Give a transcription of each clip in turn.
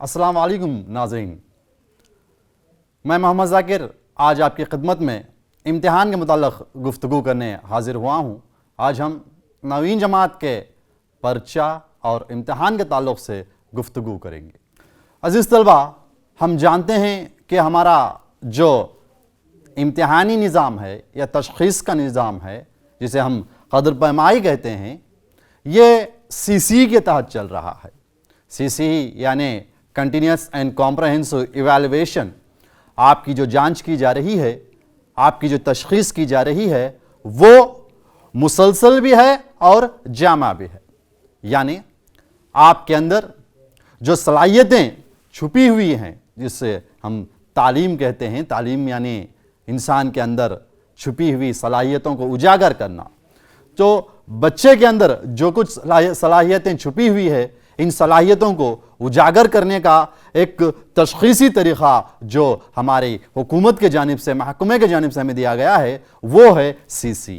अस्सलाम वालेकुम नाज़रीन, मैं मोहम्मद ज़ाकिर आज आपकी खिदमत में इम्तिहान के मुताल्लिक़ गुफ्तगू करने हाज़िर हुआ हूँ। आज हम नवीन जमात के पर्चा और इम्तिहान के ताल्लुक़ से गुफ्तगू करेंगे। अज़ीज़ तलबा, हम जानते हैं कि हमारा जो इम्तिहानी निज़ाम है या तशख़ीस का निज़ाम है, जिसे हम क़द्र पैमाई कहते हैं, ये CCE के तहत चल रहा है। CCE यानी कंटिन्यूस एंड कॉम्प्रहेंसिव इवैल्यूएशन। आपकी जो जांच की जा रही है, आपकी जो तशख़ीस की जा रही है, वो मुसलसल भी है और जामा भी है। यानी आपके अंदर जो सलाहियतें छुपी हुई हैं, जिससे हम तालीम कहते हैं, तालीम यानी इंसान के अंदर छुपी हुई सलाहियतों को उजागर करना। तो बच्चे के अंदर जो कुछ सलाहियतें छुपी हुई है, इन सलाहियतों को उजागर करने का एक तशख़ीसी तरीक़ा जो हमारी हुकूमत के जानिब से, महकमे के जानिब से हमें दिया गया है, वो है CCE।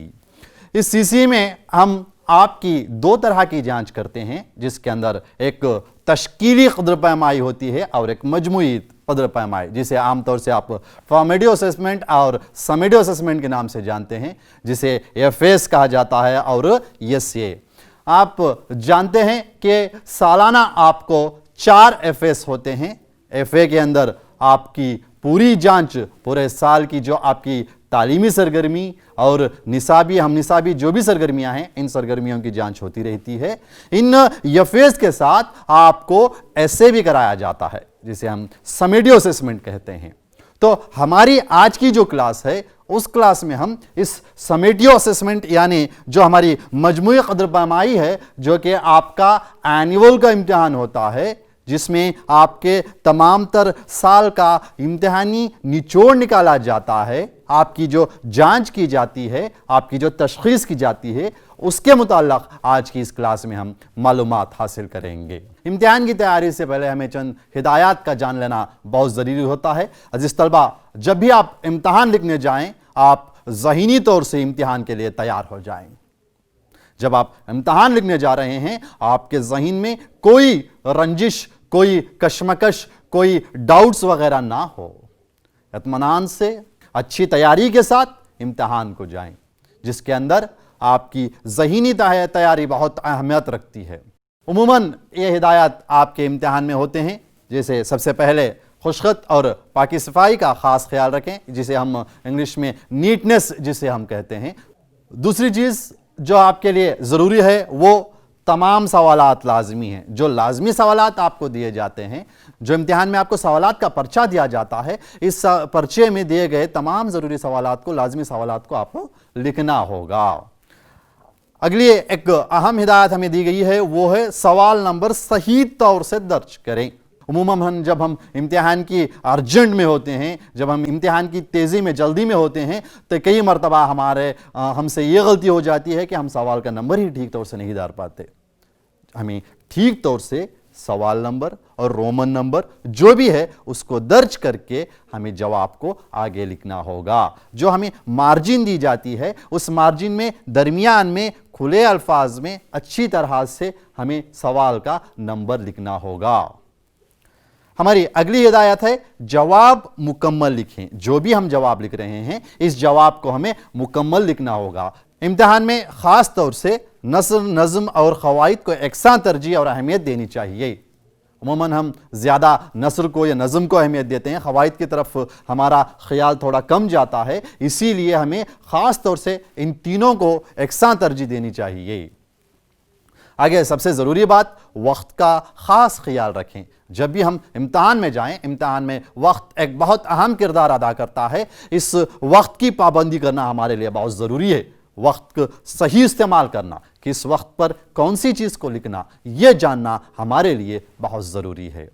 इस CCE में हम आपकी दो तरह की जांच करते हैं, जिसके अंदर एक तश्कीली क़द्र पैमाई होती है और एक मजमूई क़द्र पैमाई, जिसे आमतौर से आप फॉर्मेटिव असेसमेंट और समेटिव असेसमेंट के नाम से जानते हैं, जिसे FS कहा जाता है और SA। आप जानते हैं कि सालाना आपको 4 FS होते हैं। FA के अंदर आपकी पूरी जांच, पूरे साल की जो आपकी तालीमी सरगर्मी और निसाबी, हम निसाबी जो भी सरगर्मियां हैं, इन सरगर्मियों की जांच होती रहती है। इन FS के साथ आपको SA भी कराया जाता है, जिसे हम समेटिव असेसमेंट कहते हैं। तो हमारी आज की जो क्लास है, उस क्लास में हम इस समेटिव असेसमेंट यानी जो हमारी मजमूई क़द्र पैमाई है, जो कि आपका एनुअल का इम्तिहान होता है, जिसमें आपके तमाम तर साल का इम्तिहानी निचोड़ निकाला जाता है, आपकी जो जांच की जाती है, आपकी जो तशख़ीस की जाती है, उसके मुताल्लिक़ आज की इस क्लास में हम मालूमात हासिल करेंगे। इम्तिहान की तैयारी से पहले हमें चंद हिदायत का जान लेना बहुत ज़रूरी होता है। अज़ीज़ तलबा, जब भी आप इम्तिहान लिखने जाएं, आप ज़हीनी तौर से इम्तिहान के लिए तैयार हो जाएं। जब आप इम्तिहान लिखने जा रहे हैं, आपके ज़हीन में कोई रंजिश, कोई कशमकश, कोई डाउट्स वगैरह ना हो। इत्मीनान से, अच्छी तैयारी के साथ इम्तिहान को जाएं, जिसके अंदर आपकी ज़हीनी तैयारी बहुत अहमियत रखती है। उमूमन ये हिदायत आपके इम्तिहान में होते हैं, जैसे सबसे पहले खुशखत और पाकी सफाई का ख़ास ख्याल रखें, जिसे हम इंग्लिश में नीटनेस जिसे हम कहते हैं। दूसरी चीज़ जो आपके लिए ज़रूरी है, वो तमाम सवालात लाजमी हैं। जो लाजमी सवालात आपको दिए जाते हैं, जो इम्तिहान में आपको सवालात का पर्चा दिया जाता है, इस पर्चे में दिए गए तमाम ज़रूरी सवालात को, लाजमी सवालात को आपको लिखना होगा। अगली एक अहम हिदायत हमें दी गई है, वो है सवाल नंबर सही तौर से दर्ज करें। उमूमन जब हम इम्तिहान की अर्जेंट में होते हैं, जब हम इम्तिहान की तेज़ी में, जल्दी में होते हैं, तो कई मरतबा हमसे ये गलती हो जाती है कि हम सवाल का नंबर ही ठीक तौर से नहीं डाल पाते। हमें ठीक तौर से सवाल नंबर और रोमन नंबर जो भी है उसको दर्ज करके हमें जवाब को आगे लिखना होगा। जो हमें मार्जिन दी जाती है, उस मार्जिन में दरमियान में खुले अल्फाज में अच्छी तरह से हमें सवाल का नंबर लिखना होगा। हमारी अगली हिदायत है, जवाब मुकम्मल लिखें। जो भी हम जवाब लिख रहे हैं, इस जवाब को हमें मुकम्मल लिखना होगा। इम्तिहान में ख़ास तौर से नस्र, नज़्म और क़वाइद को एकसां तरजीह और अहमियत देनी चाहिए। उमूमन हम ज़्यादा नस्र को या नज़्म को अहमियत देते हैं, क़वाइद की तरफ हमारा ख्याल थोड़ा कम जाता है। इसीलिए हमें ख़ास तौर से इन तीनों को एकसां तरजीह देनी चाहिए। आगे सबसे ज़रूरी बात, वक्त का ख़ास ख्याल रखें। जब भी हम इम्तिहान में जाएं, इम्तिहान में वक्त एक बहुत अहम किरदार अदा करता है। इस वक्त की पाबंदी करना हमारे लिए बहुत ज़रूरी है। वक्त का सही इस्तेमाल करना, किस वक्त पर कौन सी चीज़ को लिखना, यह जानना हमारे लिए बहुत ज़रूरी है।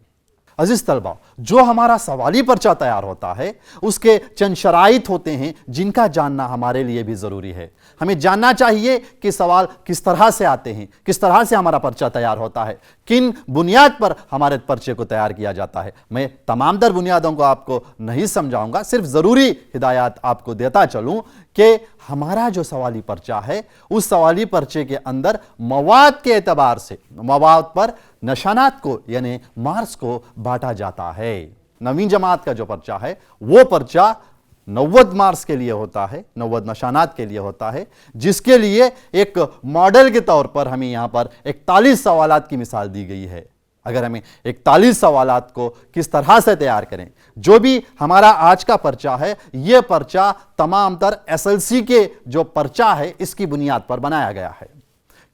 अज़ीज़ तलबा, जो हमारा सवाली पर्चा तैयार होता है, उसके चंद शराइत होते हैं जिनका जानना हमारे लिए भी ज़रूरी है। हमें जानना चाहिए कि सवाल किस तरह से आते हैं, किस तरह से हमारा पर्चा तैयार होता है, किन बुनियाद पर हमारे पर्चे को तैयार किया जाता है। मैं तमाम तर बुनियादों को आपको नहीं समझाऊंगा, सिर्फ ज़रूरी हिदायत आपको देता चलूँ कि हमारा जो सवाली पर्चा है, उस सवाली पर्चे के अंदर मवाद के एतबार से, मवाद पर नशानात को यानी मार्क्स को बांटा जाता है। नवीं जमात का जो पर्चा है वो पर्चा 90 मार्क्स के लिए होता है, 90 नशानात के लिए होता है, जिसके लिए एक मॉडल के तौर पर हमें यहाँ पर 41 सवालात की मिसाल दी गई है। अगर हमें 41 सवालात को किस तरह से तैयार करें, जो भी हमारा आज का पर्चा है यह पर्चा तमाम तर एसएलसी के जो पर्चा है इसकी बुनियाद पर बनाया गया है,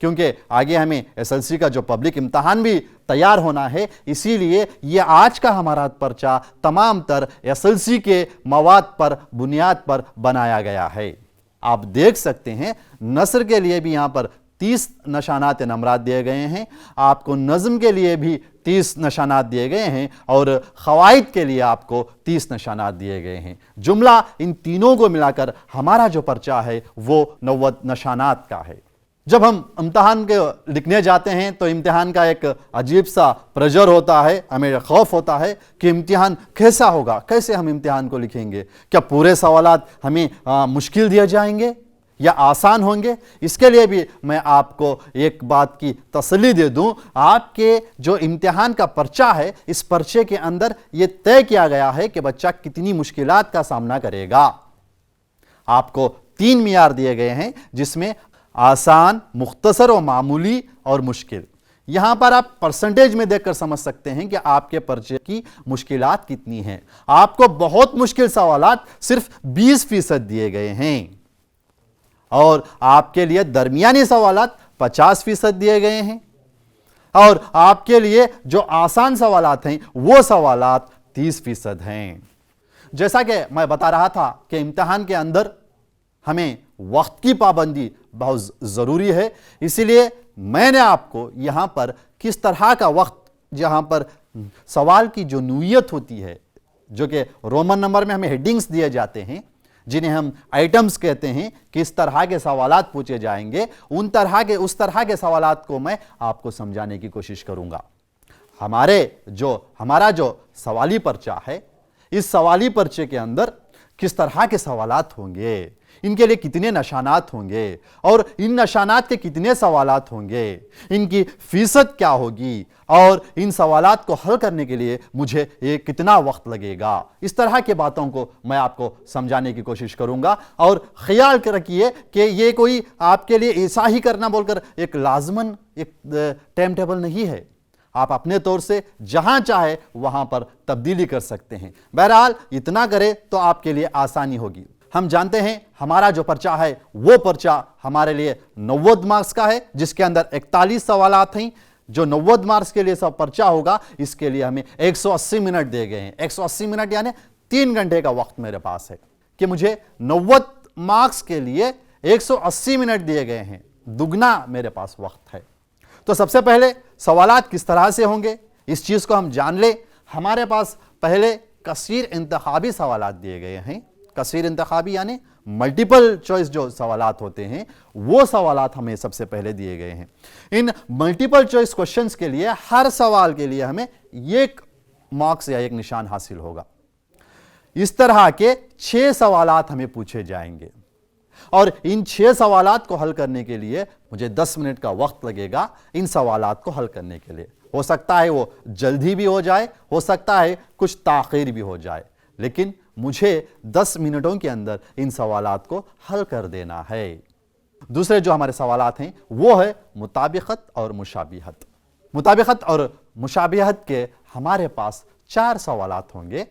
क्योंकि आगे हमें एसएलसी का जो पब्लिक इम्तहान भी तैयार होना है, इसीलिए ये आज का हमारा पर्चा तमाम तर एसएलसी के मवाद पर बुनियाद पर बनाया गया है। आप देख सकते हैं नस्र के लिए भी यहाँ पर 30 नशानात नमरात दिए गए हैं, आपको नज़्म के लिए भी 30 नशानात दिए गए हैं और ख़वाइद के लिए आपको 30 नशानात दिए गए हैं। जुमला इन तीनों को मिलाकर हमारा जो पर्चा है वो 90 नशानात का है। जब हम इम्तिहान के लिखने जाते हैं तो इम्तिहान का एक अजीब सा प्रेशर होता है, हमें खौफ होता है कि इम्तिहान कैसा होगा, कैसे हम इम्तिहान को लिखेंगे, क्या पूरे सवालात हमें मुश्किल दिए जाएंगे या आसान होंगे। इसके लिए भी मैं आपको एक बात की तसल्ली दे दूं, आपके जो इम्तिहान का पर्चा है इस पर्चे के अंदर ये तय किया गया है कि बच्चा कितनी मुश्किलात का सामना करेगा। आपको 3 मियार दिए गए हैं, जिसमें आसान, मुख्तसर और मामूली और मुश्किल। यहां पर आप परसेंटेज में देखकर समझ सकते हैं कि आपके पर्चे की मुश्किलात कितनी हैं। आपको बहुत मुश्किल सवालात सिर्फ 20% दिए गए हैं और आपके लिए दरमियानी सवालात 50% दिए गए हैं और आपके लिए जो आसान सवालात हैं वो सवालात 30% हैं। जैसा कि मैं बता रहा था कि इम्तिहान के अंदर हमें वक्त की पाबंदी बहुत ज़रूरी है, इसीलिए मैंने आपको यहाँ पर किस तरह का वक्त, जहाँ पर सवाल की जो नोयत होती है, जो कि रोमन नंबर में हमें हेडिंग्स दिए जाते हैं, जिन्हें हम आइटम्स कहते हैं, किस तरह के सवालात पूछे जाएंगे, उस तरह के सवालात को मैं आपको समझाने की कोशिश करूँगा। हमारा जो सवाली पर्चा है, इस सवाली पर्चे के अंदर किस तरह के सवालात होंगे, इनके लिए कितने नशानात होंगे और इन नशानात के कितने सवालात होंगे, इनकी फीसद क्या होगी और इन सवालात को हल करने के लिए मुझे ये कितना वक्त लगेगा, इस तरह की बातों को मैं आपको समझाने की कोशिश करूंगा। और ख्याल रखिए कि ये कोई आपके लिए ऐसा ही करना बोलकर एक लाजमन एक टाइम टेबल नहीं है, आप अपने तौर से जहां चाहे वहां पर तब्दीली कर सकते हैं। बहरहाल इतना करें तो आपके लिए आसानी होगी। हम जानते हैं हमारा जो पर्चा है वो पर्चा हमारे लिए 90 मार्क्स का है, जिसके अंदर 41 सवालात हैं। जो 90 मार्क्स के लिए सब पर्चा होगा, इसके लिए हमें 180 मिनट दिए गए हैं। 180 मिनट यानी 3 घंटे का वक्त मेरे पास है कि मुझे 90 मार्क्स के लिए 180 मिनट दिए गए हैं, दुगना मेरे पास वक्त है। तो सबसे पहले सवालात किस तरह से होंगे इस चीज़ को हम जान लें। हमारे पास पहले कसीर इंतखाबी सवालात दिए गए हैं। कसीर इंतखाबी यानी मल्टीपल चॉइस जो सवालात होते हैं वो सवालात हमें सबसे पहले दिए गए हैं। इन मल्टीपल चॉइस क्वेश्चंस के लिए हर सवाल के लिए हमें 1 मार्क्स या 1 निशान हासिल होगा। इस तरह के 6 सवालात हमें पूछे जाएंगे और इन 6 सवालात को हल करने के लिए मुझे 10 मिनट का वक्त लगेगा। इन सवालात को हल करने के लिए हो सकता है वो जल्दी भी हो जाए, हो सकता है कुछ ताख़ीर भी हो जाए, लेकिन मुझे 10 मिनटों के अंदर इन सवालात को हल कर देना है। दूसरे जो हमारे सवालात हैं वो है मुताबिकत और मुशाबिहत। मुताबिकत और मुशाबिहत के हमारे पास 4 सवालात होंगे।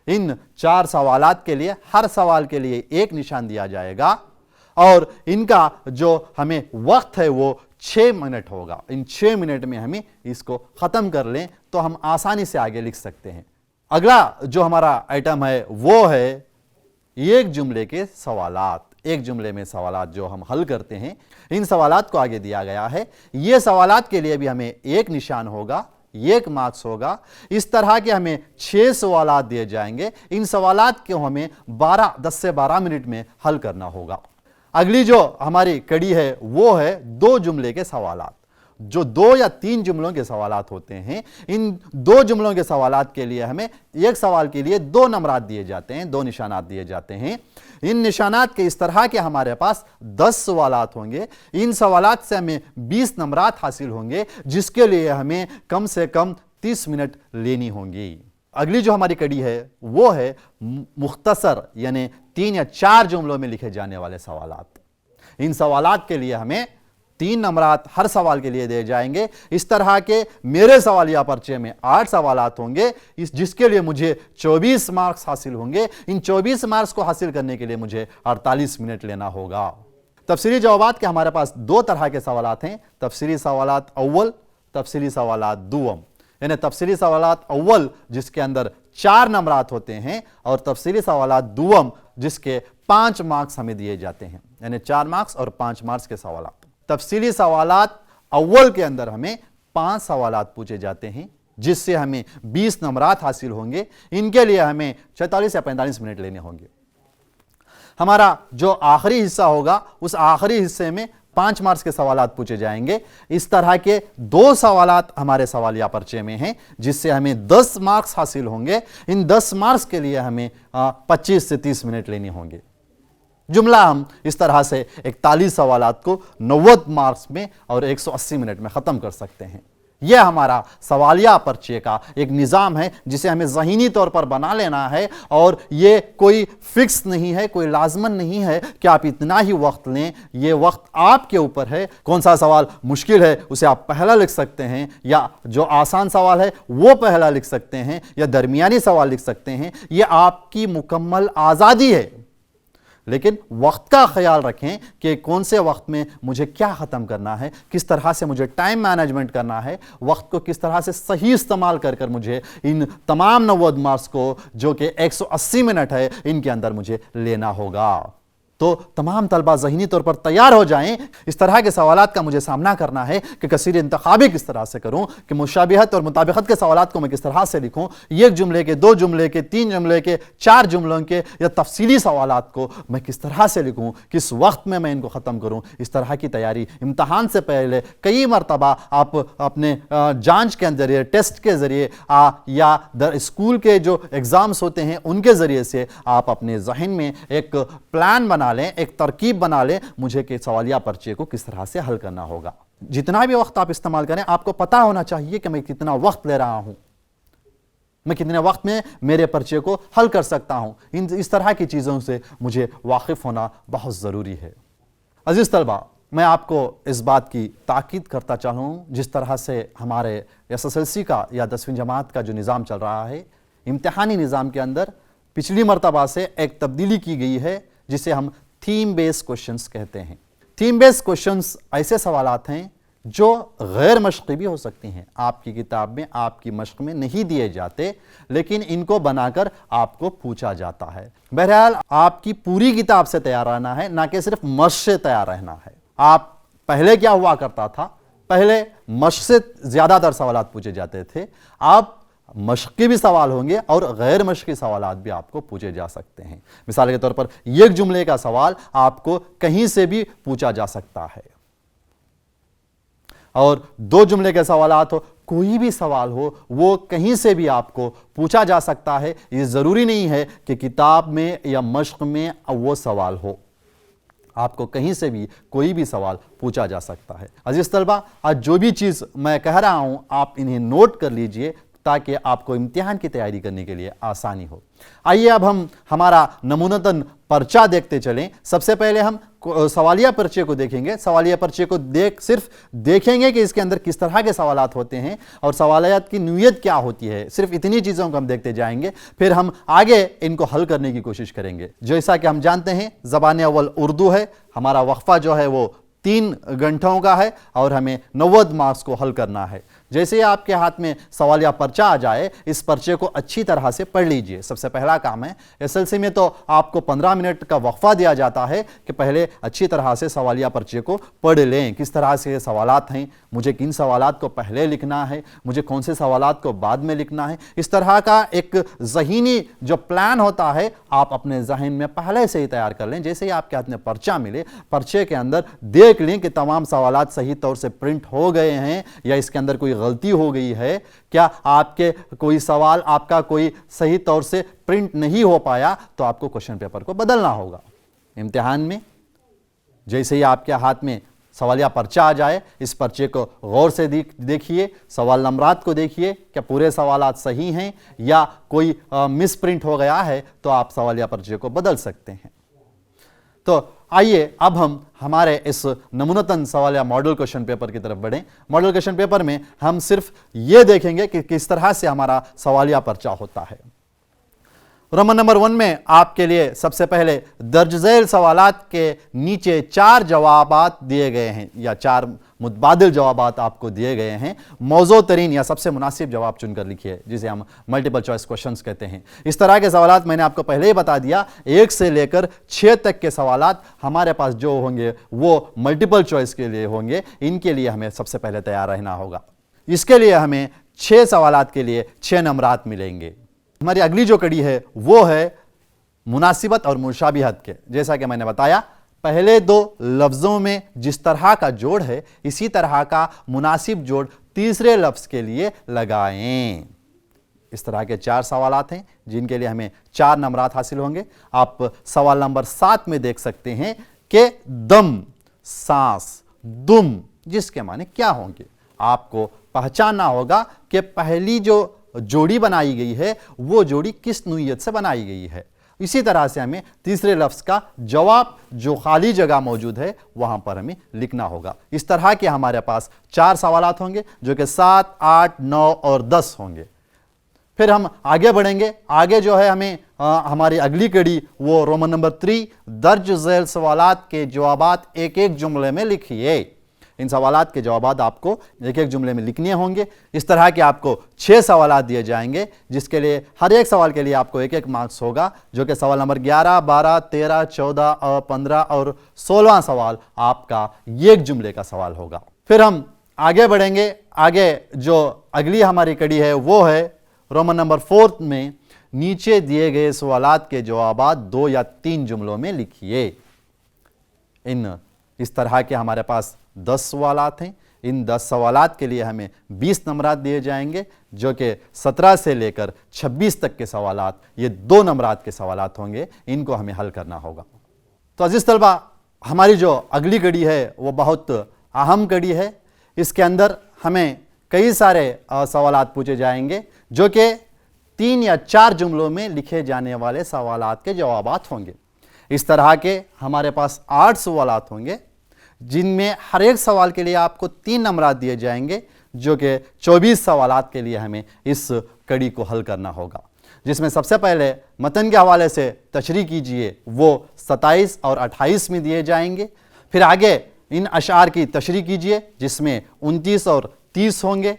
इन 4 सवालात के लिए हर सवाल के लिए 1 निशान दिया जाएगा और इनका जो हमें वक्त है वो 6 मिनट होगा। इन 6 मिनट में हमें इसको ख़त्म कर लें तो हम आसानी से आगे लिख सकते हैं। अगला जो हमारा आइटम है वो है एक जुमले के सवालात। एक जुमले में सवालात जो हम हल करते हैं, इन सवालात को आगे दिया गया है। ये सवालात के लिए भी हमें 1 निशान होगा, 1 मार्क्स होगा। इस तरह के हमें 6 सवालात दिए जाएंगे। इन सवालात को हमें 10 से 12 मिनट में हल करना होगा। अगली जो हमारी कड़ी है वो है 2 जुमले के सवालात। जो 2 या 3 जुमलों के सवालात होते हैं, इन 2 जुमलों के सवालात के लिए हमें एक सवाल के लिए 2 नंबरात दिए जाते हैं, 2 निशानात दिए जाते हैं। इन निशानात के इस तरह के हमारे पास 10 सवालात होंगे। इन सवालात से हमें 20 नंबरात हासिल होंगे, जिसके लिए हमें कम से कम 30 मिनट लेनी होंगी। अगली जो हमारी कड़ी है वो है मुख्तसर यानी 3 या 4 जुमलों में लिखे जाने वाले सवालात। इन सवालात के लिए हमें 3 नंबरात हर सवाल के लिए दिए जाएंगे। इस तरह के मेरे सवालिया पर्चे में 8 सवालात होंगे, जिसके लिए मुझे 24 मार्क्स हासिल होंगे। इन 24 मार्क्स को हासिल करने के लिए मुझे 48 मिनट लेना होगा। तफसीली जवाबात के हमारे पास 2 तरह के सवालात हैं, तफसीली सवालात अव्वल, तफसीली सवालात दुवम। यानी तफसीली सवालात अव्वल जिसके अंदर 4 नंबरात होते हैं, और तफसीली सवालात दुवम जिसके 5 मार्क्स हमें दिए जाते हैं, यानी 4 मार्क्स और 5 मार्क्स के सवालात। तफसीली सवालात अव्वल के अंदर हमें 5 सवालात पूछे जाते हैं, जिससे हमें 20 नंबरात हासिल होंगे। इनके लिए हमें 46 या 45 मिनट लेने होंगे। हमारा जो आखिरी हिस्सा होगा, उस आखिरी हिस्से में 5 मार्क्स के सवालात पूछे जाएंगे। इस तरह के 2 सवालात हमारे सवालिया पर्चे में हैं, जिससे हमें 10 मार्क्स हासिल होंगे। इन 10 मार्क्स के लिए हमें 25 से 30 मिनट लेने होंगे। जुमला हम इस तरह से 41 सवालात को 90 मार्क्स में और 180 मिनट में ख़त्म कर सकते हैं। यह हमारा सवालिया पर्चे का एक निज़ाम है, जिसे हमें ज़हीनी तौर पर बना लेना है। और ये कोई फिक्स नहीं है, कोई लाजमन नहीं है कि आप इतना ही वक्त लें। ये वक्त आपके ऊपर है। कौन सा सवाल मुश्किल है उसे आप पहला लिख सकते हैं, या जो आसान सवाल है वो पहला लिख सकते हैं, या दरमियानी सवाल लिख सकते हैं। ये आपकी मुकम्मल आज़ादी है, लेकिन वक्त का ख्याल रखें कि कौन से वक्त में मुझे क्या ख़त्म करना है, किस तरह से मुझे टाइम मैनेजमेंट करना है, वक्त को किस तरह से सही इस्तेमाल कर कर मुझे इन तमाम 90 मार्क्स को, जो कि 180 मिनट है, इनके अंदर मुझे लेना होगा। तो तमाम तलबा ज़हीनी तौर पर तैयार हो जाएं। इस तरह के सवालात का मुझे सामना करना है कि कसीर इंतखाबी किस तरह से करूं, कि मुशाबिहत और मुताबिकत के सवालात को मैं किस तरह से लिखूं, एक जुमले के, 2 जुमले के, 3 जुमले के, 4 जुमलों के, या तफसीली सवालात को मैं किस तरह से लिखूं, किस वक्त में मैं इनको ख़त्म करूं। इस तरह की तैयारी इम्तहान से पहले कई मरतबा आप अपने जांच के ज़रिए, टेस्ट के ज़रिए, या स्कूल के जो एग्ज़ाम्स होते हैं उनके ज़रिए से आप अपने ज़हन में एक प्लान बना लें, एक तरकीब बना लें, मुझे के सवालिया पर्चे को किस तरह से हल करना होगा। जितना भी वक्त आप इस्तेमाल करें, आपको पता होना चाहिए कि मैं कितना वक्त ले रहा हूं, मैं कितने वक्त में मेरे पर्चे को हल कर सकता हूं। इस तरह की चीज़ों से मुझे वाकिफ होना बहुत ज़रूरी है। अजीज़ तलबा, मैं आपको इस बात की ताकीद करता चाहूँ, जिस तरह से हमारे SSLC का या 10वीं जमात का जो निज़ाम चल रहा है, इम्तिहानी निज़ाम के अंदर पिछली मरतबा से एक तब्दीली की गई है, जिसे हम थीम बेस्ड क्वेश्चंस कहते हैं। थीम बेस्ड क्वेश्चंस ऐसे सवालात हैं जो गैर मश्क़ी भी हो सकती हैं, आपकी किताब में, आपकी मश्क में नहीं दिए जाते, लेकिन इनको बनाकर आपको पूछा जाता है। बहरहाल आपकी पूरी किताब से तैयार रहना है, ना कि सिर्फ मश्क से तैयार रहना है। आप पहले क्या हुआ करता था, पहले मश्क से ज़्यादातर सवालात पूछे जाते थे। आप मश्क़ी भी सवाल होंगे और गैर मश्क़ी सवालात भी आपको पूछे जा सकते हैं। मिसाल के तौर पर एक जुमले का सवाल आपको कहीं से भी पूछा जा सकता है, और 2 जुमले के सवालात हो, कोई भी सवाल हो, वो कहीं से भी आपको पूछा जा सकता है। ये ज़रूरी नहीं है कि किताब में या मश्क में वो सवाल हो, आपको कहीं से भी कोई भी सवाल पूछा जा सकता है। अजीज़ तलबा, आज जो भी चीज़ मैं कह रहा हूँ, आप इन्हें नोट कर लीजिए, ताकि आपको इम्तिहान की तैयारी करने के लिए आसानी हो। आइए अब हम हमारा नमूनतन पर्चा देखते चलें। सबसे पहले हम सवालिया पर्चे को देखेंगे। सवालिया पर्चे को सिर्फ देखेंगे कि इसके अंदर किस तरह के सवालात होते हैं और सवालियात की नीयत क्या होती है। सिर्फ इतनी चीज़ों को हम देखते जाएंगे, फिर हम आगे इनको हल करने की कोशिश करेंगे। जैसा कि हम जानते हैं, ज़बान अव्वल उर्दू है। हमारा वक्फा जो है वो 3 घंटों का है और हमें 90 मार्क्स को हल करना है। जैसे ही आपके हाथ में सवाल या पर्चा आ जाए, इस पर्चे को अच्छी तरह से पढ़ लीजिए। सबसे पहला काम है, एसएलसी में तो आपको 15 मिनट का वक्फा दिया जाता है कि पहले अच्छी तरह से सवाल या पर्चे को पढ़ लें। किस तरह से सवालात हैं, मुझे किन सवालात को पहले लिखना है, मुझे कौन से सवालात को बाद में लिखना है, इस तरह का एक ज़हीनी जो प्लान होता है आप अपने ज़हन में पहले से ही तैयार कर लें। जैसे ही आपके हाथ में पर्चा मिले, पर्चे के अंदर देख लें कि तमाम सवालात सही तौर से प्रिंट हो गए हैं या इसके अंदर कोई गलती हो गई है, क्या आपके कोई सवाल आपका कोई सही तौर से प्रिंट नहीं हो पाया तो आपको क्वेश्चन पेपर को बदलना होगा। इम्तिहान में जैसे ही आपके हाथ में सवाल या पर्चा आ जाए, इस पर्चे को गौर से देखिए, सवाल नंबरात को देखिए, क्या पूरे सवालात सही हैं या कोई मिस प्रिंट हो गया है तो आप सवाल या पर्चे को बदल सकते हैं। तो आइए अब हम हमारे इस नमूनतन सवाल या मॉडल क्वेश्चन पेपर की तरफ बढ़ें। मॉडल क्वेश्चन पेपर में हम सिर्फ ये देखेंगे कि किस तरह से हमारा सवाल या पर्चा होता है। रोमन नंबर 1 में आपके लिए सबसे पहले दर्ज झैल सवालात के नीचे 4 जवाबात दिए गए हैं या 4 मुतबादिल जवाबात आपको दिए गए हैं। मौजू तरीन या सबसे मुनासिब जवाब चुनकर लिखिए, जिसे हम मल्टीपल चॉइस क्वेश्चंस कहते हैं। इस तरह के सवालात मैंने आपको पहले ही बता दिया, 1 से लेकर 6 तक के सवालात हमारे पास जो होंगे वो मल्टीपल चॉइस के लिए होंगे। इनके लिए हमें सबसे पहले तैयार रहना होगा। इसके लिए हमें 6 सवालात के लिए 6 नंबरात मिलेंगे। हमारी अगली जो कड़ी है वो है मुनासिबत और मुशाबिहत के। जैसा कि मैंने बताया, पहले 2 लफ्ज़ों में जिस तरह का जोड़ है, इसी तरह का मुनासिब जोड़ तीसरे लफ्ज़ के लिए लगाएं। इस तरह के 4 सवालात हैं जिनके लिए हमें 4 नंबरात हासिल होंगे। आप सवाल नंबर 7 में देख सकते हैं कि दम, सांस, दुम, जिसके माने क्या होंगे। आपको पहचानना होगा कि पहली जो जोड़ी बनाई गई है वो जोड़ी किस नुयत से बनाई गई है। इसी तरह से हमें तीसरे लफ्ज़ का जवाब जो खाली जगह मौजूद है वहां पर हमें लिखना होगा। इस तरह के हमारे पास 4 सवालात होंगे जो कि 7, 8, 9 और 10 होंगे। फिर हम आगे बढ़ेंगे। आगे जो है हमें हमारी अगली कड़ी वो रोमन नंबर 3 दर्ज झैल सवालात के जवाबात एक एक जुमले में लिखिए। इन सवालात के जवाबात आपको एक एक जुमले में लिखने होंगे। इस तरह के आपको 6 सवालात दिए जाएंगे, जिसके लिए हर एक सवाल के लिए आपको एक एक मार्क्स होगा, जो कि सवाल नंबर 11, 12, 13, 14 और 15 और 16वां सवाल आपका एक जुमले का सवाल होगा। फिर हम आगे बढ़ेंगे। आगे जो अगली हमारी कड़ी है वो है रोमन नंबर 4 में नीचे दिए गए सवालात के जवाबात 2 या 3 जुमलों में लिखिए। इस तरह के हमारे पास 10 सवालात हैं। इन 10 सवालात के लिए हमें 20 नंबरात दिए जाएंगे, जो कि 17 से लेकर 26 तक के सवालात ये 2 नंबरात के सवालात होंगे। इनको हमें हल करना होगा। तो अजीज तलबा, हमारी जो अगली कड़ी है वो बहुत अहम कड़ी है। इसके अंदर हमें कई सारे सवालात पूछे जाएंगे जो कि 3 या 4 जुमलों में लिखे जाने वाले सवालात के जवाबात होंगे। इस तरह के हमारे पास 8 सवालात होंगे, जिनमें हर एक सवाल के लिए आपको 3 नंबरात दिए जाएंगे, जो कि 24 सवालात के लिए हमें इस कड़ी को हल करना होगा। जिसमें सबसे पहले मतन के हवाले से तशरीह कीजिए, वो 27 और 28 में दिए जाएंगे। फिर आगे इन अशार की तशरीह कीजिए, जिसमें 29 और 30 होंगे।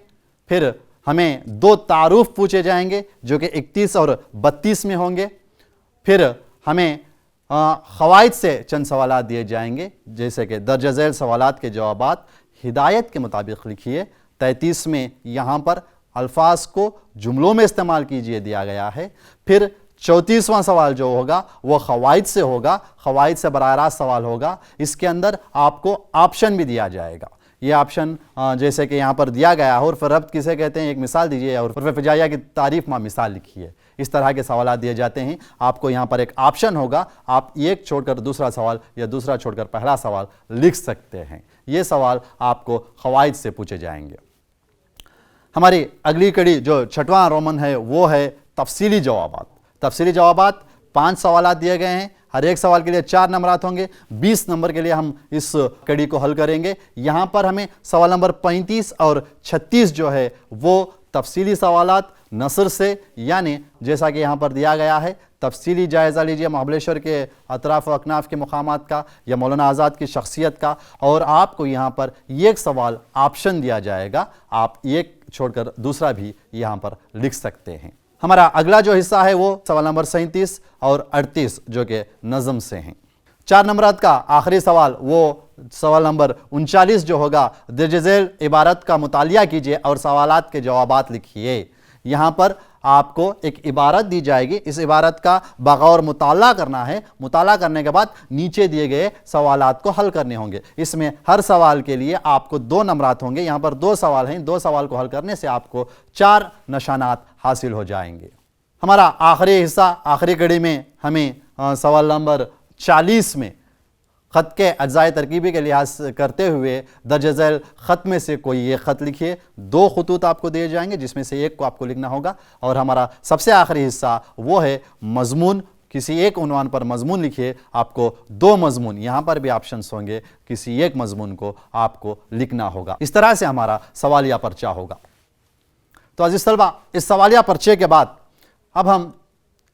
फिर हमें 2 तारुफ पूछे जाएंगे जो कि 31 और 32 में होंगे। फिर हमें ख़वाइद से चंद सवालात दिए जाएंगे, जैसे कि दर्ज झैल सवालात के जवाबात हिदायत के मुताबिक लिखिए। 33 में यहाँ पर अल्फाज को जुमलों में इस्तेमाल कीजिए दिया गया है। फिर 34वां सवाल जो होगा वो ख़वाइद से होगा, ख़वाइद से बराह रास्त सवाल होगा। इसके अंदर आपको ऑप्शन भी दिया जाएगा। ये ऑप्शन जैसे कि यहाँ पर दिया गया है, उर्फ़ रब्त किसे कहते हैं, एक मिसाल दीजिए, और उर्फ़ फिजाइया की तारीफ़ में मिसाल लिखिए। इस तरह के सवाल दिए जाते हैं। आपको यहाँ पर एक ऑप्शन होगा, आप एक छोड़कर दूसरा सवाल या दूसरा छोड़कर पहला सवाल लिख सकते हैं। ये सवाल आपको ख़वाइद से पूछे जाएंगे। हमारी अगली कड़ी जो 6वां रोमन है वो है तफसीली जवाबात। तफसीली जवाबात 5 सवाल दिए गए हैं। हर एक सवाल के लिए 4 नंबरात होंगे। 20 नंबर के लिए हम इस कड़ी को हल करेंगे। यहाँ पर हमें सवाल नंबर 35 और 36 जो है वो तफसीली सवालात नसर से, यानी जैसा कि यहाँ पर दिया गया है, तफसीली जायज़ा लीजिए महाबलेश्वर के अतराफ़ व अकनाफ़ के मकामात का या मौलाना आज़ाद की शख्सियत का, और आपको यहाँ पर एक सवाल ऑप्शन दिया जाएगा, आप एक छोड़कर दूसरा भी यहाँ पर लिख सकते हैं। हमारा अगला जो हिस्सा है वो सवाल नंबर 37 और 38 जो कि नज़म से हैं। 4 नंबरात का आखिरी सवाल वो सवाल नंबर 39 जो होगा, दर्ज झेल इबारत का मुतालिया कीजिए और सवालात के जवाबात लिखिए। यहाँ पर आपको एक इबारत दी जाएगी, इस इबारत का बगौर मुताला करना है, मुताला करने के बाद नीचे दिए गए सवालात को हल करने होंगे। इसमें हर सवाल के लिए आपको 2 नंबरात होंगे। यहाँ पर 2 सवाल हैं, 2 सवाल को हल करने से आपको 4 निशानात हासिल हो जाएंगे। हमारा आखिरी हिस्सा, आखिरी कड़ी में हमें सवाल नंबर 40 में ख़त के अज्जाए तरकीबी के लिहाज करते हुए दर्ज झेल ख़त में से कोई एक ख़त लिखिए। 2 खतूत आपको दिए जाएंगे जिसमें से एक को आपको लिखना होगा। और हमारा सबसे आखिरी हिस्सा वो है मज़मून, किसी एक उन्वान पर मज़मून लिखिए। आपको 2 मज़मून, यहाँ पर भी ऑप्शंस होंगे, किसी एक मज़मून को आपको लिखना होगा। इस तरह से हमारा सवालिया पर्चा होगा। तो अज़ीज़ तलबा, इस सवालिया पर्चे के बाद अब हम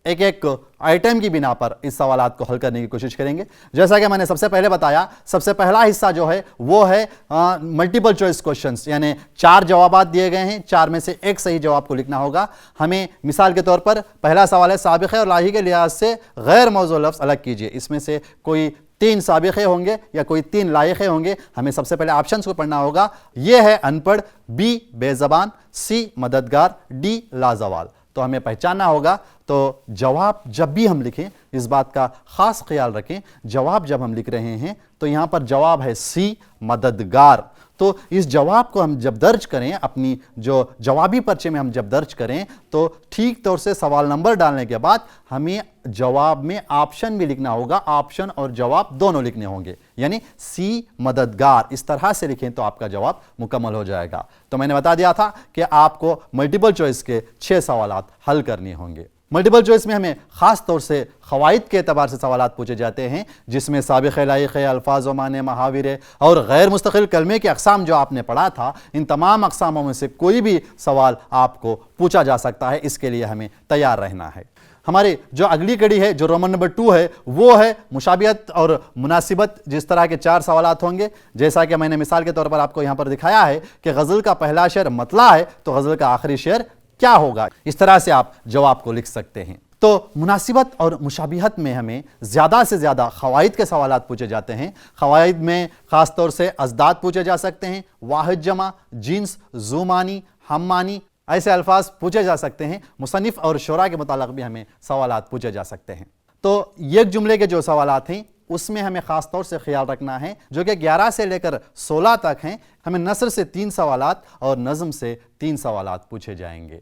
एक एक आइटम की बिना पर इस सवालात को हल करने की कोशिश करेंगे। जैसा कि मैंने सबसे पहले बताया, सबसे पहला हिस्सा जो है वो है मल्टीपल चॉइस क्वेश्चंस, यानी 4 जवाबात दिए गए हैं, 4 में से एक सही जवाब को लिखना होगा। हमें मिसाल के तौर पर पहला सवाल है साबिक़े और लाही के लिहाज से गैर मौजू लफ्ज़ अलग कीजिए। इसमें से कोई 3 साबिक़े होंगे या कोई 3 लायक़े होंगे। हमें सबसे पहले ऑप्शंस को पढ़ना होगा। ये है अनपढ़, बी बेज़बान, सी मददगार, डी लाजवाल। तो हमें पहचानना होगा। तो जवाब जब भी हम लिखें, इस बात का ख़ास ख्याल रखें, जवाब जब हम लिख रहे हैं तो यहाँ पर जवाब है सी मददगार। तो इस जवाब को हम जब दर्ज करें, अपनी जो जवाबी पर्चे में हम जब दर्ज करें, तो ठीक तौर से सवाल नंबर डालने के बाद हमें जवाब में ऑप्शन भी लिखना होगा। ऑप्शन और जवाब दोनों लिखने होंगे, यानी सी मददगार। इस तरह से लिखें तो आपका जवाब मुकम्मल हो जाएगा। तो मैंने बता दिया था कि आपको मल्टीपल चॉइस के 6 सवालात हल करने होंगे। मल्टीपल चॉइस में हमें ख़ास तौर से ख़वाइद के एतबार से सवालात पूछे जाते हैं, जिसमें साबिक़े, लाइक़े, अल्फाज व माने, महाविरे और गैर मुस्तक़िल कलमे के अक़साम जो आपने पढ़ा था, इन तमाम अक़सामों में से कोई भी सवाल आपको पूछा जा सकता है। इसके लिए हमें तैयार रहना है। हमारी जो अगली कड़ी है, जो रोमन नंबर 2 है, वो है मुशाबियत और मुनासिबत। जिस तरह के 4 सवालात होंगे, जैसा कि मैंने मिसाल के तौर पर आपको यहाँ पर दिखाया है कि गज़ल का पहला शेर मतला है तो गज़ल का आखिरी शेर क्या होगा। इस तरह से आप जवाब को लिख सकते हैं। तो मुनासिबत और मुशाबिहत में हमें ज़्यादा से ज़्यादा ख़वाइद के सवालात पूछे जाते हैं। ख़वाइद में ख़ास तौर से अज़दाद पूछे जा सकते हैं, वाहिद जमा, जिन्स, ज़ुमानी, हम्मानी, ऐसे अल्फाज पूछे जा सकते हैं। मुसन्निफ़ और शुरा के मुतालिक भी हमें सवालात पूछे जा सकते हैं। तो एक जुमले के जो सवालात हैं उसमें हमें ख़ास तौर से ख्याल रखना है, जो कि 11 से लेकर 16 तक हैं। हमें नसर से 3 सवालात और नज़म से 3 सवालात पूछे जाएंगे।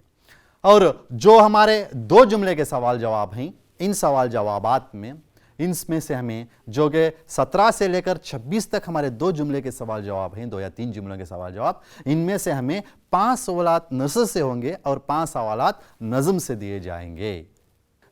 और जो हमारे 2 जुमले के सवाल जवाब हैं, इन सवाल जवाबात में इनमें से हमें जो कि 17 से लेकर 26 तक हमारे 2 जुमले के सवाल जवाब हैं, 2 या 3 जुमलों के सवाल जवाब, इनमें से हमें 5 सवालात नसर से होंगे और 5 सवालात नज़म से दिए जाएंगे।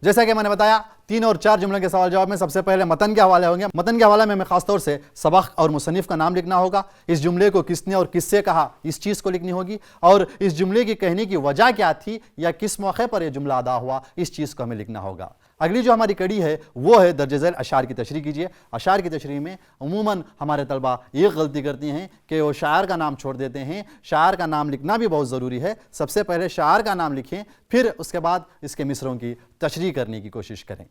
जैसा कि मैंने बताया, 3 और 4 जुमलों के सवाल जवाब में सबसे पहले मतन के हवाले होंगे। मतन के हवाले में हमें खास तौर से सबक और मुसन्निफ़ का नाम लिखना होगा। इस जुमले को किसने और किससे कहा, इस चीज़ को लिखनी होगी। और इस जुमले की कहने की वजह क्या थी या किस मौके पर यह जुमला अदा हुआ, इस चीज़ को हमें लिखना होगा। अगली जो हमारी कड़ी है वो है दर्ज झेल अशार की तशरीह कीजिए। अशार की तशरीह में अमूमन हमारे तलबा ये गलती करती हैं कि वो शायर का नाम छोड़ देते हैं। शायर का नाम लिखना भी बहुत ज़रूरी है। सबसे पहले शायर का नाम लिखें, फिर उसके बाद इसके मिसरों की तशरीह करने की कोशिश करें।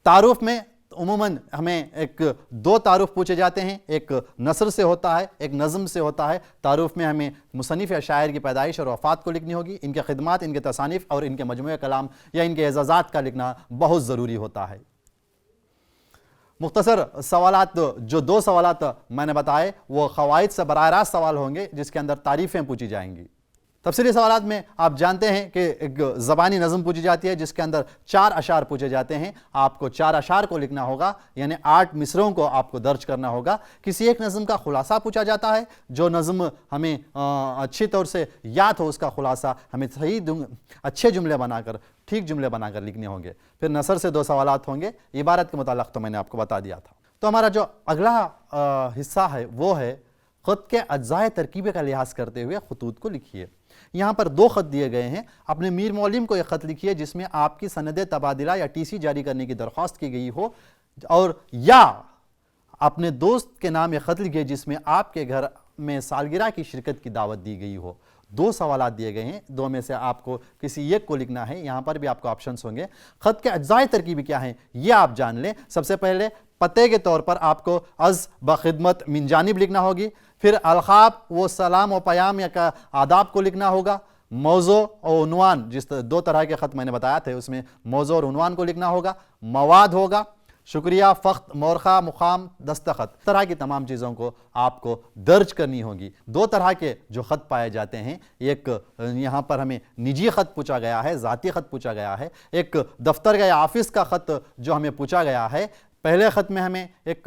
तारुफ में उमूमन हमें 2 तारुफ पूछे जाते हैं, एक नसर से होता है, एक नज़म से होता है। तारुफ में हमें मुसन्निफ़ या शायर की पैदाइश और वफ़ात को लिखनी होगी, इनके खिदमात, इनके तसानीफ़ और इनके मजमूए कलाम या इनके एजाज़ात का लिखना बहुत ज़रूरी होता है। मुख्तसर सवालात, जो 2 सवालात मैंने बताए वो ख़वाइद से बराह रास्त सवाल होंगे, जिसके अंदर तारीफ़ें पूछी जाएंगी। तफसीली सवालात में आप जानते हैं कि एक ज़बानी नज़म पूछी जाती है, जिसके अंदर 4 अशार पूछे जाते हैं। आपको 4 अशार को लिखना होगा, यानी 8 मिसरों को आपको दर्ज करना होगा। किसी एक नज़म का खुलासा पूछा जाता है, जो नज़म हमें अच्छी तौर से याद हो, उसका खुलासा हमें सही अच्छे जुमले बनाकर, ठीक जुमले बनाकर लिखने होंगे। फिर नसर से 2 सवालात होंगे। इबारत के मुतालिक तो मैंने आपको बता दिया था। तो हमारा जो अगला हिस्सा है वो है ख़ुद के अज्जाए तरकीबे का लिहाज करते हुए खतूत को लिखिए। یہاں پر 2 خط دیے گئے ہیں. اپنے میر معلم کو ایک خط لکھیے جس میں آپ کی سند تبادلہ یا TC جاری کرنے کی درخواست کی گئی ہو, اور یا اپنے دوست کے نام ایک خط لکھیے جس میں آپ کے گھر میں سالگرہ کی شرکت کی دعوت دی گئی ہو. 2 سوالات دیے گئے ہیں, 2 میں سے آپ کو کسی ایک کو لکھنا ہے. یہاں پر بھی آپ کو آپشنز ہوں گے. خط کے اجزائے ترکیبی کیا ہیں یہ آپ جان لیں. سب سے پہلے پتے کے طور پر آپ کو از بخدمت من جانب لکھنا ہوگی, پھر القاب و سلام و پیام یا آداب کو لکھنا ہوگا. موضوع اور عنوان, جس 2 طرح کے خط میں نے بتایا تھے اس میں موضوع اور عنوان کو لکھنا ہوگا. مواد ہوگا, شکریہ, فخر, مورخہ, مقام, دستخط, طرح کی تمام چیزوں کو آپ کو درج کرنی ہوگی. 2 طرح کے جو خط پائے جاتے ہیں, ایک یہاں پر ہمیں نجی خط پوچھا گیا ہے, ذاتی خط پوچھا گیا ہے. ایک دفتر یا آفس کا خط جو ہمیں پوچھا گیا ہے. پہلے خط میں ہمیں ایک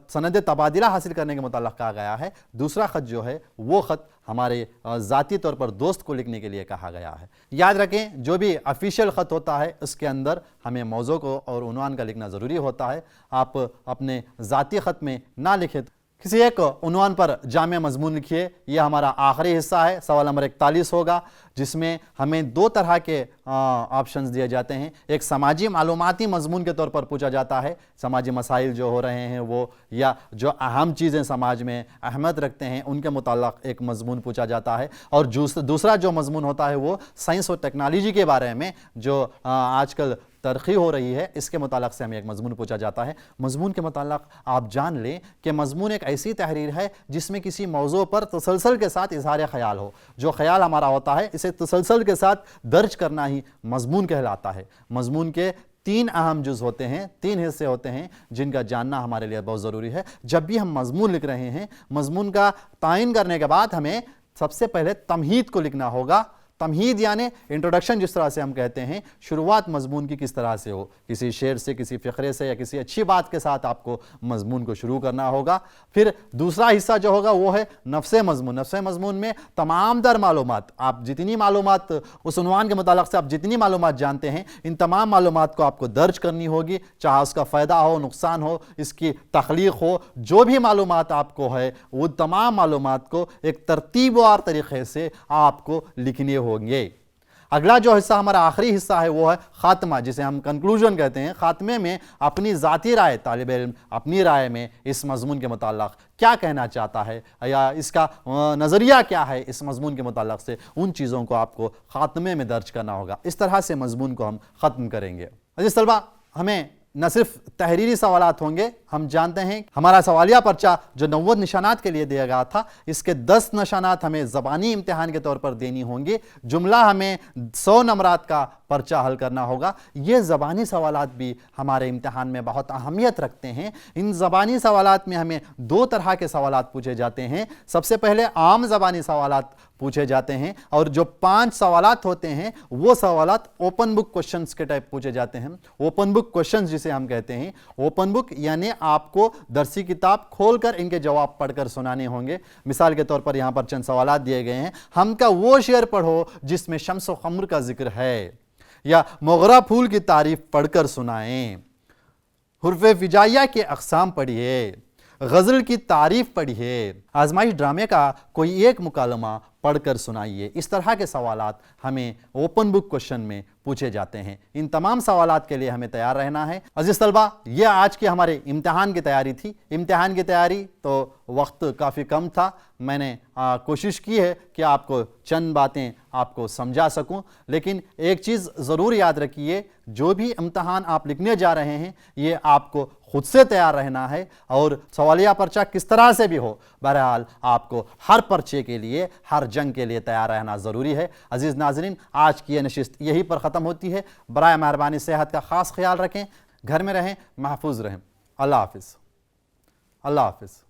سند تبادلہ حاصل کرنے کے متعلق کہا گیا ہے. دوسرا خط جو ہے وہ خط ہمارے ذاتی طور پر دوست کو لکھنے کے لیے کہا گیا ہے. یاد رکھیں جو بھی افیشیل خط ہوتا ہے اس کے اندر ہمیں موضوع کو اور عنوان کا لکھنا ضروری ہوتا ہے. آپ اپنے ذاتی خط میں نہ لکھیں, کسی ایک عنوان پر جامع مضمون لکھیے. یہ ہمارا آخری حصہ ہے, سوال نمبر 41 ہوگا, جس میں ہمیں 2 طرح کے آپشنز دیے جاتے ہیں. ایک سماجی معلوماتی مضمون کے طور پر پوچھا جاتا ہے, سماجی مسائل جو ہو رہے ہیں وہ, یا جو اہم چیزیں سماج میں اہمیت رکھتے ہیں ان کے متعلق ایک مضمون پوچھا جاتا ہے. اور دوسرا جو مضمون ہوتا ہے وہ سائنس اور ٹیکنالوجی کے بارے میں, جو آج کل ترقی ہو رہی ہے, اس کے متعلق سے ہمیں ایک مضمون پوچھا جاتا ہے. مضمون کے متعلق آپ جان لیں کہ مضمون ایک ایسی تحریر ہے جس میں کسی موضوع پر تسلسل کے ساتھ اظہار خیال ہو. جو خیال ہمارا ہوتا ہے اسے تسلسل کے ساتھ درج کرنا ہی مضمون کہلاتا ہے. مضمون کے 3 اہم جز ہوتے ہیں, 3 حصے ہوتے ہیں جن کا جاننا ہمارے لیے بہت ضروری ہے. جب بھی ہم مضمون لکھ رہے ہیں, مضمون کا تعین کرنے کے بعد ہمیں سب سے پہلے تمہید کو لکھنا ہوگا. تمہید یعنی انٹروڈکشن جس طرح سے ہم کہتے ہیں, شروعات مضمون کی کس طرح سے ہو, کسی شعر سے, کسی فقرے سے, یا کسی اچھی بات کے ساتھ آپ کو مضمون کو شروع کرنا ہوگا. پھر دوسرا حصہ جو ہوگا وہ ہے نفس مضمون. نفس مضمون میں تمام در معلومات, آپ جتنی معلومات اس عنوان کے متعلق سے آپ جتنی معلومات جانتے ہیں, ان تمام معلومات کو آپ کو درج کرنی ہوگی, چاہے اس کا فائدہ ہو, نقصان ہو, اس کی تخلیق ہو, جو بھی معلومات آپ کو ہے وہ تمام معلومات کو ایک ترتیب وار طریقے سے آپ کو لکھنے ہوں گے. اگلا جو حصہ ہمارا آخری حصہ ہے وہ ہے خاتمہ, جسے ہم کنکلوژن کہتے ہیں. خاتمے میں اپنی ذاتی رائے, طالب علم اپنی رائے میں اس مضمون کے متعلق کیا کہنا چاہتا ہے یا اس کا نظریہ کیا ہے اس مضمون کے متعلق سے, ان چیزوں کو آپ کو خاتمے میں درج کرنا ہوگا. اس طرح سے مضمون کو ہم ختم کریں گے. عزیز طلبہ, ہمیں نہ صرف تحریری سوالات ہوں گے, ہم جانتے ہیں ہمارا سوالیہ پرچہ جو 90 نشانات کے لیے دیا گیا تھا, اس کے 10 نشانات ہمیں زبانی امتحان کے طور پر دینی ہوں گی. جملہ ہمیں 100 نمرات کا پرچہ حل کرنا ہوگا. یہ زبانی سوالات بھی ہمارے امتحان میں بہت اہمیت رکھتے ہیں. ان زبانی سوالات میں ہمیں 2 طرح کے سوالات پوچھے جاتے ہیں. سب سے پہلے عام زبانی سوالات پوچھے جاتے ہیں, اور جو 5 سوالات ہوتے ہیں وہ سوالات اوپن بک کوشچنز کے ٹائپ پوچھے جاتے ہیں. اوپن بک کوشچنز جسے ہم کہتے ہیں, اوپن بک یعنی آپ کو درسی کتاب کھول کر ان کے جواب پڑھ کر سنانے ہوں گے. مثال کے طور پر یہاں پر چند سوالات دیے گئے ہیں. ہم کا وہ شعر پڑھو جس میں شمس و قمر کا ذکر ہے, یا موغرا پھول کی تعریف پڑھ کر سنائیں, حروف ہجائیہ کے اقسام پڑھیے, غزل کی تعریف پڑھیے, آزمائش ڈرامے کا کوئی ایک مکالمہ پڑھ کر سنائیے. اس طرح کے سوالات ہمیں اوپن بک کوشچن میں پوچھے جاتے ہیں. ان تمام سوالات کے لیے ہمیں تیار رہنا ہے. عزیز طلبہ, یہ آج کی ہمارے امتحان کی تیاری تھی. امتحان کی تیاری تو وقت کافی کم تھا. میں نے کوشش کی ہے کہ آپ کو چند باتیں آپ کو سمجھا سکوں, لیکن ایک چیز ضرور یاد رکھیے, جو بھی امتحان آپ لکھنے جا رہے ہیں یہ آپ کو خود سے تیار رہنا ہے, اور سوالیہ پرچہ کس طرح سے بھی ہو, بہرحال آپ کو ہر پرچے کے لیے, ہر جنگ کے لیے تیار رہنا ضروری ہے. عزیز ناظرین, آج کی یہ نشست یہی پر ختم ہوتی ہے. برائے مہربانی صحت کا خاص خیال رکھیں, گھر میں رہیں, محفوظ رہیں. اللہ حافظ. اللہ حافظ.